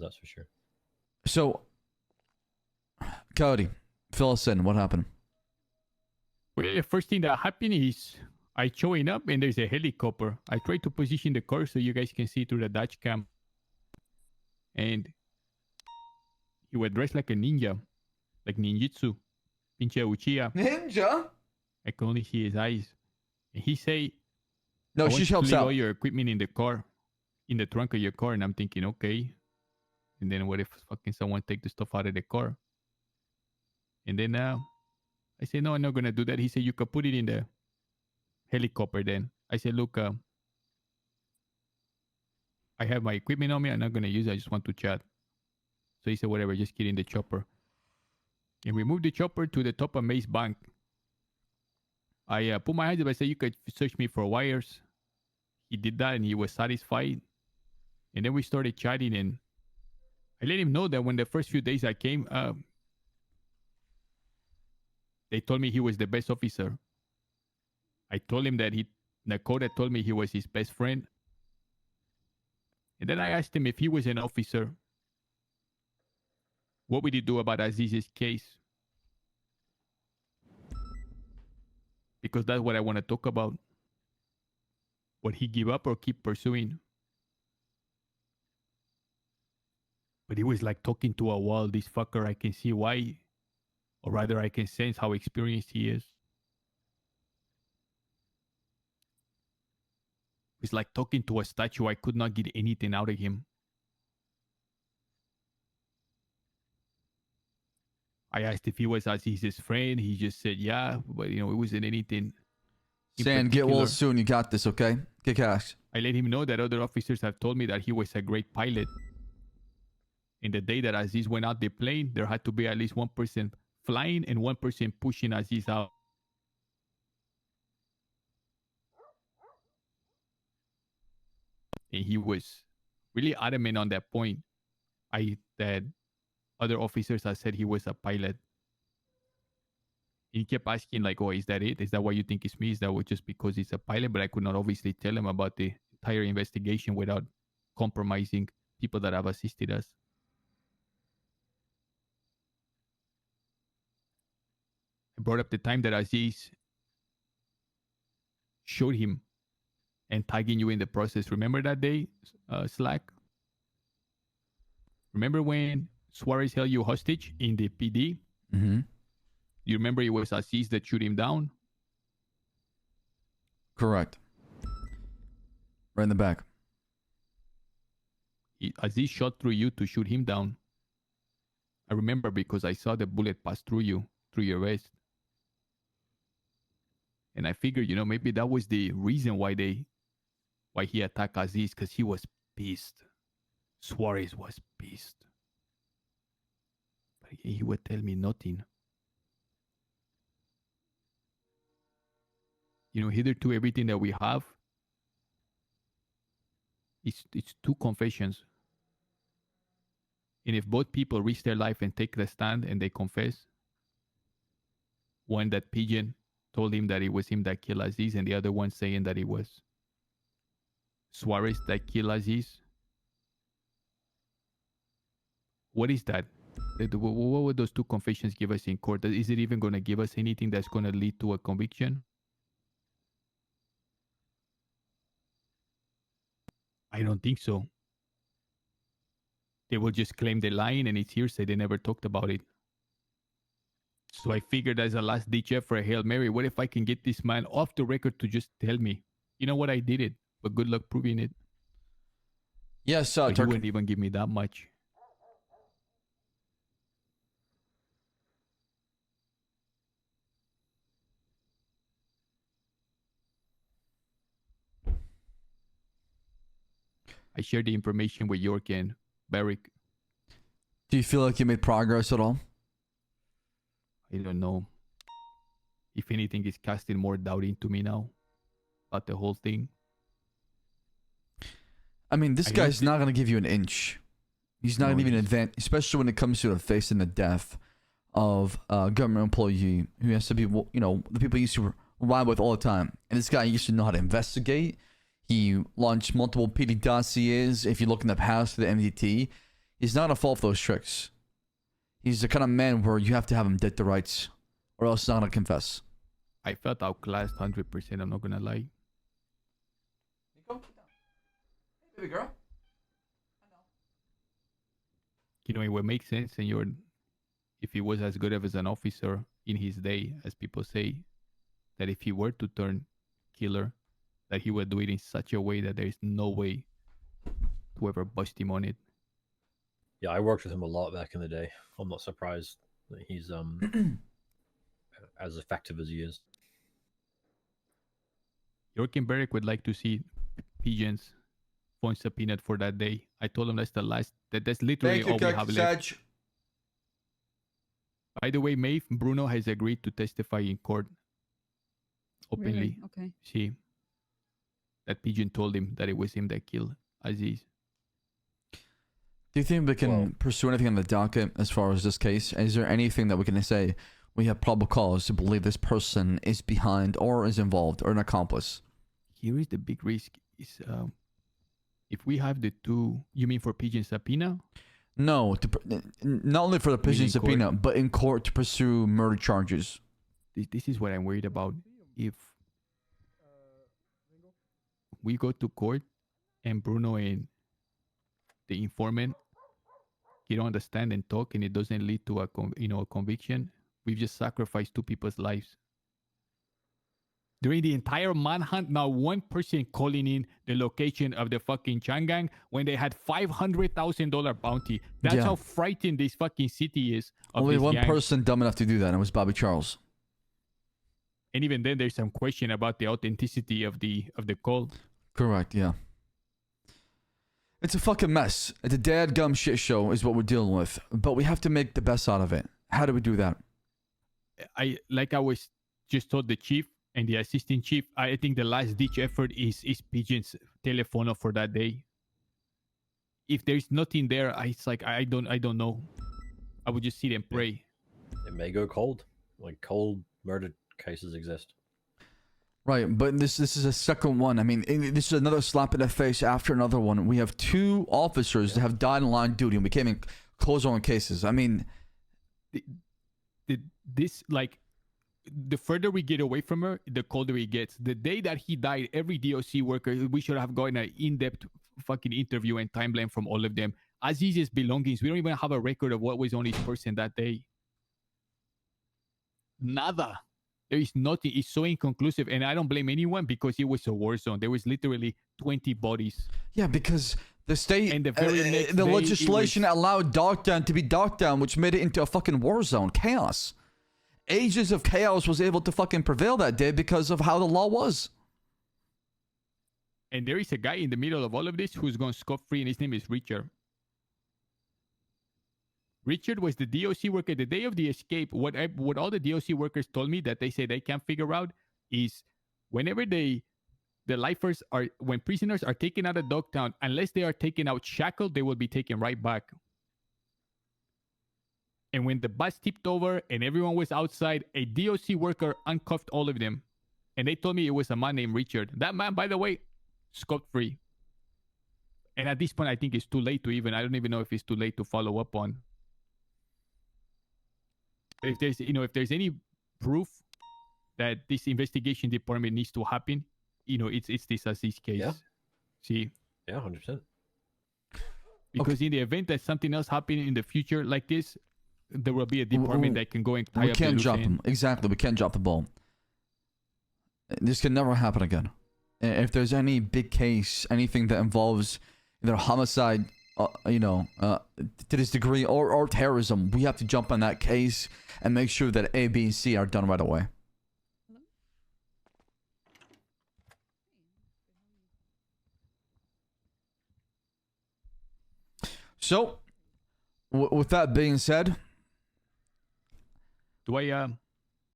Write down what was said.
that's for sure. So, Coyote, fill us in. What happened? Well, the first thing that happened is I showing up and there's a helicopter. I try to position the car so you guys can see through the dash cam. And he was dressed like a ninja, like ninjutsu, pinche uchiha. Ninja? I can only see his eyes. And he say, No, she helps leave out. all your equipment in the car, in the trunk of your car. And I'm thinking, okay. And then what if fucking someone take the stuff out of the car? And then I said, no, I'm not going to do that. He said, you can put it in the helicopter then. I said, look, I have my equipment on me. I'm not going to use it. I just want to chat. So he said, whatever, just get in the chopper. And we moved the chopper to the top of Mace Bank. I put my hands up. I said, you could search me for wires. He did that and he was satisfied. And then we started chatting and I let him know that when the first few days I came, they told me he was the best officer. I told him that Nakoda told me he was his best friend. And then I asked him if he was an officer, what would he do about Aziz's case? Because that's what I want to talk about. Would he give up or keep pursuing? But he was like talking to a wall. This fucker, I can see why. Or rather, I can sense how experienced he is. It's like talking to a statue. I could not get anything out of him. I asked if he was Aziz's friend. He just said, yeah, but it wasn't anything. Saying, get well soon. You got this, okay? Get cash. I let him know that other officers have told me that he was a great pilot. In the day that Aziz went out the plane, there had to be at least one person flying and one person pushing Aziz out. And he was really adamant on that point. That other officers had said he was a pilot. He kept asking like, oh, is that it? Is that why you think it's me? Is that just because it's a pilot? But I could not obviously tell him about the entire investigation without compromising people that have assisted us. I brought up the time that Aziz showed him and tagging you in the process. Remember that day, Slack? Remember when Suarez held you hostage in the PD? Mm-hmm. You remember it was Aziz that shoot him down? Correct. Right in the back. Aziz shot through you to shoot him down. I remember because I saw the bullet pass through you, through your vest. And I figured, maybe that was the reason why he attacked Aziz, because he was pissed. Suarez was pissed. But he would tell me nothing. Hitherto everything that we have, it's two confessions. And if both people risk their life and take the stand and they confess, one that pigeon told him that it was him that killed Aziz, and the other one saying that it was Suarez that killed Aziz. What is that? What would those two confessions give us in court? Is it even going to give us anything that's going to lead to a conviction? I don't think so. They will just claim the lying and it's hearsay. They never talked about it. So I figured as a last ditch effort, Hail Mary, what if I can get this man off the record to just tell me, you know what, I did it, but good luck proving it. Yes, he wouldn't even give me that much. I shared the information with York and Barrick. Do you feel like you made progress at all? I don't know. If anything, it's casting more doubt into me now about the whole thing. I mean, this guy's not going to give you an inch. He's not going to even advance, especially when it comes to facing the death of a government employee who has to be, the people he used to ride with all the time. And this guy used to know how to investigate. He launched multiple PD dossiers. If you look in the past for the MDT, He's not gonna fall for those tricks. He's the kind of man where you have to have him dead to rights, or else he's not gonna confess. I felt outclassed 100%. I'm not gonna lie. Nico, get down. Hey, baby girl. You know, it would make sense, and if he was as good as an officer in his day, as people say, that if he were to turn killer, that he would do it in such a way that there is no way to ever bust him on it. Yeah, I worked with him a lot back in the day. I'm not surprised that he's as effective as he is. York and Beric would like to see Pigeon's phone subpoenaed for that day. I told him that's the last. That's literally all we have left. By the way, Maeve, Bruno has agreed to testify in court openly. Really? Okay. See, that Pigeon told him that it was him that killed Aziz. Do you think we can pursue anything on the docket as far as this case? Is there anything that we can say we have probable cause to believe this person is behind or is involved or an accomplice? Here is the big risk: is if we have the two. You mean for Pigeon subpoena? No, not only for the pigeon subpoena, but in court to pursue murder charges. This is what I'm worried about. If we go to court and Bruno and the informant don't understand and talk, and it doesn't lead to a conviction, we've just sacrificed two people's lives. During the entire manhunt, not one person calling in the location of the fucking Chang gang when they had $500,000 bounty. That's how frightened this fucking city is. Only one person dumb enough to do that, and it was Bobby Charles. And even then, there's some question about the authenticity of the call. Correct. Yeah. It's a fucking mess. It's a dadgum shit show, is what we're dealing with. But we have to make the best out of it. How do we do that? I was just told the chief and the assistant chief, I think the last ditch effort is Pigeon's telephone for that day. If there's nothing there, it's like I don't know. I would just sit and pray. It may go cold. Like cold murder cases exist. Right, but this is a second one. I mean, this is another slap in the face after another one. We have two officers that have died in line of duty and we came in close on cases. I mean, this like. The further we get away from her, the colder it gets. The day that he died, every DOC worker, we should have gotten an in-depth fucking interview and timeline from all of them. Aziz's belongings, we don't even have a record of what was on his person that day. Nada. There is nothing. It's so inconclusive, and I don't blame anyone because it was a war zone. There was literally 20 bodies. Yeah, because the state and the legislation allowed Dogtown to be Dogtown, which made it into a fucking war zone. Chaos. Ages of chaos was able to fucking prevail that day because of how the law was. And there is a guy in the middle of all of this who's gone scot-free, and his name is Richard. Richard was the DOC worker. The day of the escape, what all the DOC workers told me that they say they can't figure out is whenever the lifers are, when prisoners are taken out of Dogtown, unless they are taken out shackled, they will be taken right back. And when the bus tipped over and everyone was outside, a DOC worker uncuffed all of them. And they told me it was a man named Richard. That man, by the way, scot-free. And at this point, I think it's too late to I don't even know if it's too late to follow up on. If there's any proof that this investigation department needs to happen, it's this Aziz case. Yeah. See? Yeah, 100%. Because in the event that something else happens in the future like this, there will be a department that can go and tie we up can't the drop loose them. end. Exactly, we can't drop the ball. This can never happen again. If there's any big case, anything that involves either homicide, to this degree, or terrorism, we have to jump on that case and make sure that A, B, and C are done right away. So, with that being said, Do I